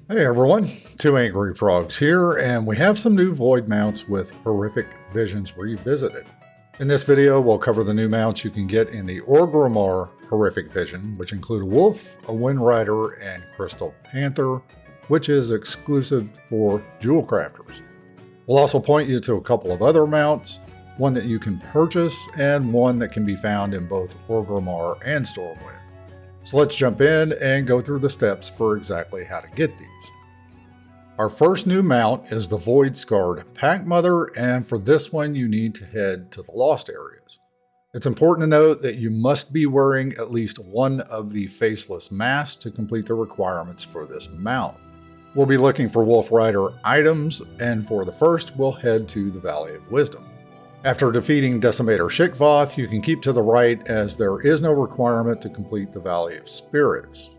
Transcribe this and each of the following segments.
Hey everyone, TwoAngryFrogs here, and we have some new Void mounts with Horrific Visions Revisited. In this video, we'll cover the new mounts you can get in the Orgrimmar Horrific Vision, which include a Wolf, a Windrider, and Crystal Panther, which is exclusive for Jewel Crafters. We'll also point you to a couple of other mounts, one that you can purchase, and one that can be found in both Orgrimmar and Stormwind. So let's jump in and go through the steps for exactly how to get these. Our first new mount is the Void Scarred Packmother, and for this one you need to head to the Lost areas. It's important to note that you must be wearing at least one of the faceless masks to complete the requirements for this mount. We'll be looking for Wolf Rider items, and for the first we'll head to the Valley of Wisdom. After defeating Decimator Shikvoth, you can keep to the right as there is no requirement to complete the Valley of Spirits.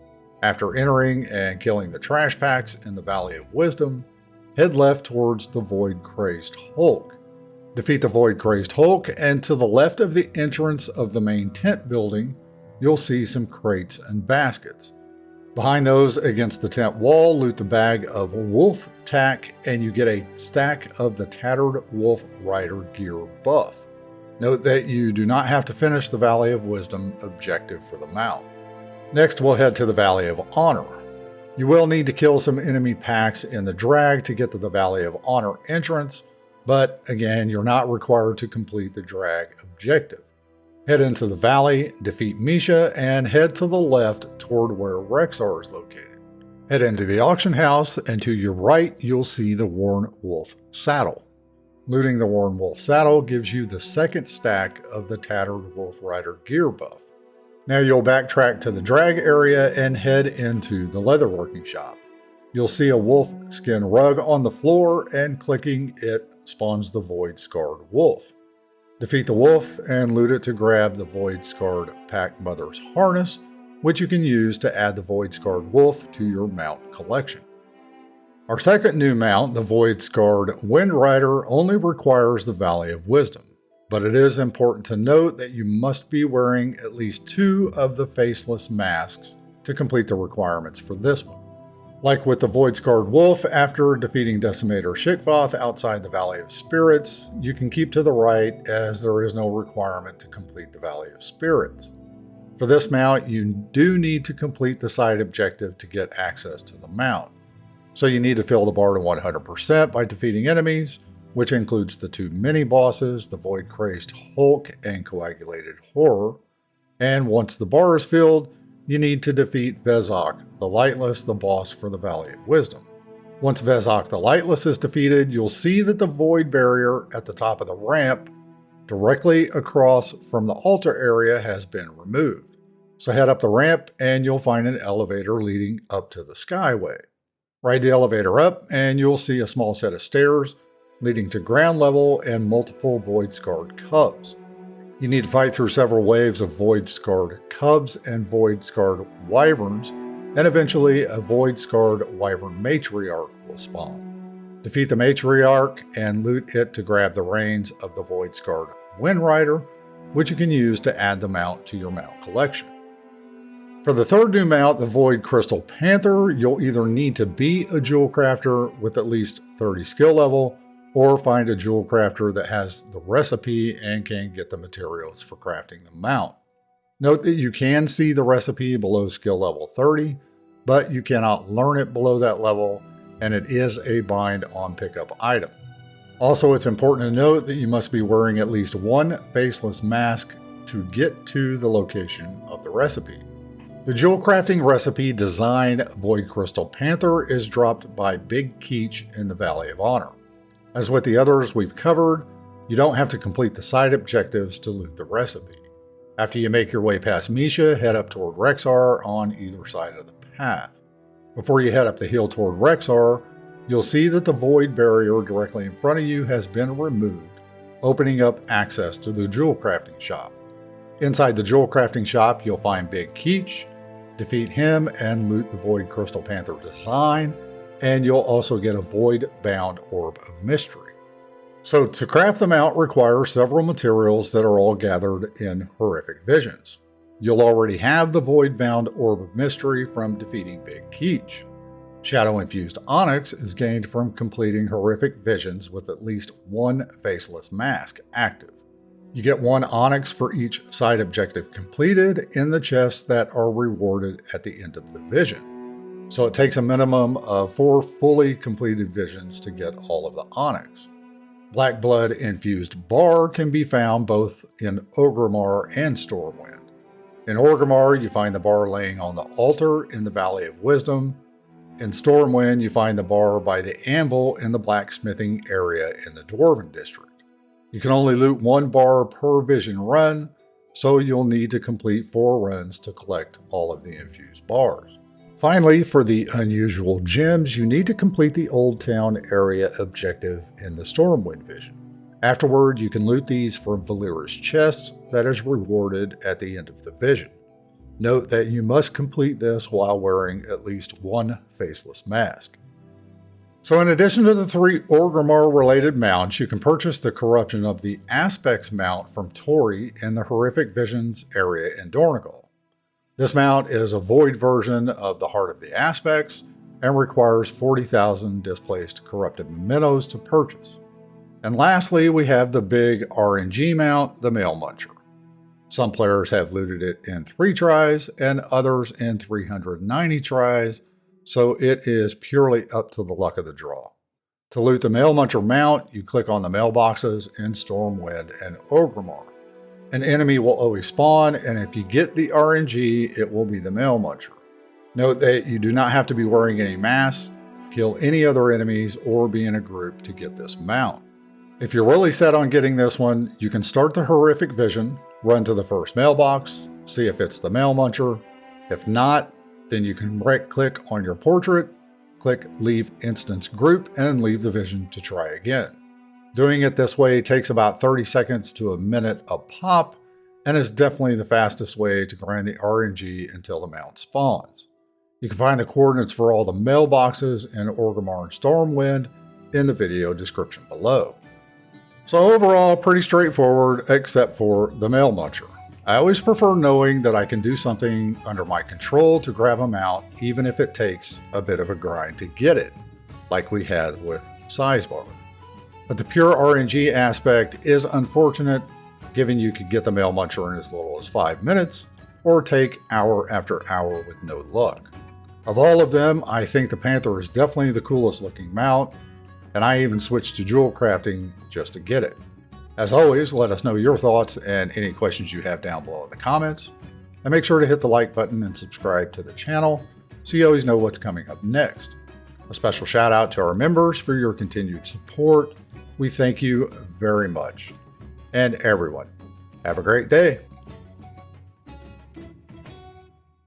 After entering and killing the trash packs in the Valley of Wisdom, head left towards the Void Crazed Hulk. Defeat the Void Crazed Hulk, and to the left of the entrance of the main tent building, you'll see some crates and baskets. Behind those, against the tent wall, loot the bag of wolf tack, and you get a stack of the Tattered Wolf Rider gear buff. Note that you do not have to finish the Valley of Wisdom objective for the mount. Next, we'll head to the Valley of Honor. You will need to kill some enemy packs in the drag to get to the Valley of Honor entrance, but again, you're not required to complete the drag objective. Head into the valley, defeat Misha, and head to the left toward where Rexxar is located. Head into the auction house, and to your right, you'll see the Worn Wolf Saddle. Looting the Worn Wolf Saddle gives you the second stack of the Tattered Wolf Rider gear buff. Now you'll backtrack to the drag area and head into the leatherworking shop. You'll see a wolf skin rug on the floor, and clicking it spawns the Void Scarred Wolf. Defeat the wolf and loot it to grab the Void Scarred Packmother's harness, which you can use to add the Void Scarred Wolf to your mount collection. Our second new mount, the Void Scarred Windrider, only requires the Valley of Wisdom, but it is important to note that you must be wearing at least two of the faceless masks to complete the requirements for this one. Like with the Void Scarred Wolf, after defeating Decimator Shikvoth outside the Valley of Spirits, you can keep to the right as there is no requirement to complete the Valley of Spirits. For this mount, you do need to complete the side objective to get access to the mount. So you need to fill the bar to 100% by defeating enemies, which includes the two mini-bosses, the Void Crazed Hulk and Coagulated Horror. And once the bar is filled, you need to defeat Vezok the Lightless, the boss for the Valley of Wisdom. Once Vezok the Lightless is defeated, you'll see that the void barrier at the top of the ramp directly across from the altar area has been removed. So head up the ramp and you'll find an elevator leading up to the Skyway. Ride the elevator up and you'll see a small set of stairs leading to ground level and multiple Void Scarred Cubs. You need to fight through several waves of Void Scarred Cubs and Void Scarred Wyverns, and eventually a Void Scarred Wyvern Matriarch will spawn. Defeat the Matriarch and loot it to grab the reins of the Void Scarred Windrider, which you can use to add the mount to your mount collection. For the third new mount, the Void Crystal Panther, you'll either need to be a jewel crafter with at least 30 skill level, or find a jewel crafter that has the recipe and can get the materials for crafting the mount. Note that you can see the recipe below skill level 30, but you cannot learn it below that level, and it is a bind on pickup item. Also, it's important to note that you must be wearing at least one faceless mask to get to the location of the recipe. The jewel crafting recipe design Void Crystal Panther is dropped by Big Keech in the Valley of Honor. As with the others we've covered, you don't have to complete the side objectives to loot the recipe. After you make your way past Misha, head up toward Rexxar on either side of the path. Before you head up the hill toward Rexxar, you'll see that the void barrier directly in front of you has been removed, opening up access to the jewel crafting shop. Inside the jewel crafting shop, you'll find Big Keech, defeat him and loot the Void Crystal Panther design, and you'll also get a Void-bound Orb of Mystery. So to craft the mount requires several materials that are all gathered in Horrific Visions. You'll already have the Void-bound Orb of Mystery from defeating Big Keech. Shadow-infused onyx is gained from completing horrific visions with at least one faceless mask active. You get 1 onyx for each side objective completed in the chests that are rewarded at the end of the vision. So it takes a minimum of 4 fully completed visions to get all of the onyx. Black blood infused bar can be found both in Orgrimmar and Stormwind. In Orgrimmar, you find the bar laying on the altar in the Valley of Wisdom. In Stormwind, you find the bar by the anvil in the blacksmithing area in the Dwarven district. You can only loot 1 bar per vision run, so you'll need to complete 4 runs to collect all of the infused bars. Finally, for the unusual gems, you need to complete the Old Town area objective in the Stormwind vision. Afterward, you can loot these from Valera's chest that is rewarded at the end of the vision. Note that you must complete this while wearing at least 1 faceless mask. So in addition to the 3 Orgrimmar-related mounts, you can purchase the Corruption of the Aspects mount from Tori in the Horrific Visions area in Dornogal. This mount is a void version of the Heart of the Aspects and requires 40,000 displaced corrupted mementos to purchase. And lastly, we have the big RNG mount, the Mail Muncher. Some players have looted it in 3 tries and others in 390 tries, so it is purely up to the luck of the draw. To loot the Mail Muncher mount, you click on the mailboxes in Stormwind and Orgrimmar. An enemy will always spawn, and if you get the RNG, it will be the Mail Muncher. Note that you do not have to be wearing any masks, kill any other enemies, or be in a group to get this mount. If you're really set on getting this one, you can start the Horrific Vision, run to the first mailbox, see if it's the Mail Muncher. If not, then you can right-click on your portrait, click Leave Instance Group, and leave the vision to try again. Doing it this way takes about 30 seconds to a minute a pop, and is definitely the fastest way to grind the RNG until the mount spawns. You can find the coordinates for all the mailboxes in Orgrimmar and Stormwind in the video description below. So overall, pretty straightforward, except for the Mail Muncher. I always prefer knowing that I can do something under my control to grab them out, even if it takes a bit of a grind to get it, like we had with Sizebar. But the pure RNG aspect is unfortunate, given you could get the Mail Muncher in as little as 5 minutes, or take hour after hour with no luck. Of all of them, I think the Panther is definitely the coolest looking mount, and I even switched to jewel crafting just to get it. As always, let us know your thoughts and any questions you have down below in the comments. And make sure to hit the like button and subscribe to the channel so you always know what's coming up next. A special shout out to our members for your continued support. We thank you very much. And everyone, have a great day.